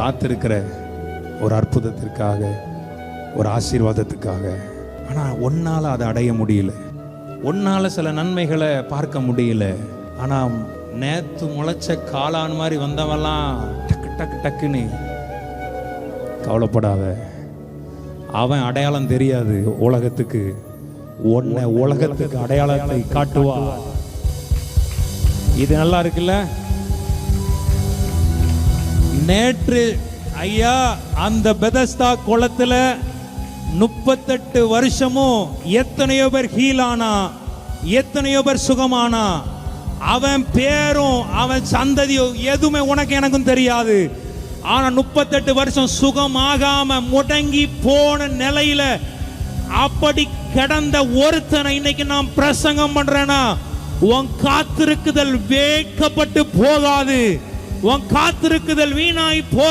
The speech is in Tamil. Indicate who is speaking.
Speaker 1: காத்திருக்கிற ஒரு அற்புதத்திற்காக, ஒரு ஆசீர்வாதத்துக்காக. ஆனால் ஒன்னால அதை அடைய முடியல, ஒன்னால சில நன்மைகளை பார்க்க முடியல. ஆனால் நேற்று முளைச்ச காளான் மாதிரி வந்தவெல்லாம் டக்கு டக்கு டக்குன்னு. கவலைப்படாத, அவன் அடையாளம் தெரியாது உலகத்துக்கு, உன்னை உலகத்துக்கு அடையாளத்தை காட்டுவா. இது நல்லா இருக்குல்ல? நேற்று ஐயா அந்த பெதஸ்தா குளத்துல 38 வருஷமும் எத்தனையோ பேர் ஹீலானா, எத்தனையோ பேர் சுகமானா. அவன் பேரும் அவன் சந்ததியும் எதுவுமே உனக்கு எனக்கும் தெரியாது. ஆனா 38 வருஷம் சுகமாகாம முடங்கி போன நிலையில அப்படி கிடந்த ஒருத்தனை இன்னைக்கு நான் பிரசங்கம் பண்றேன்னா, உன் காத்திருக்குதல் வேட்கப்பட்டு போகாது, உன் காத்திருக்குதல் வீணாய் போ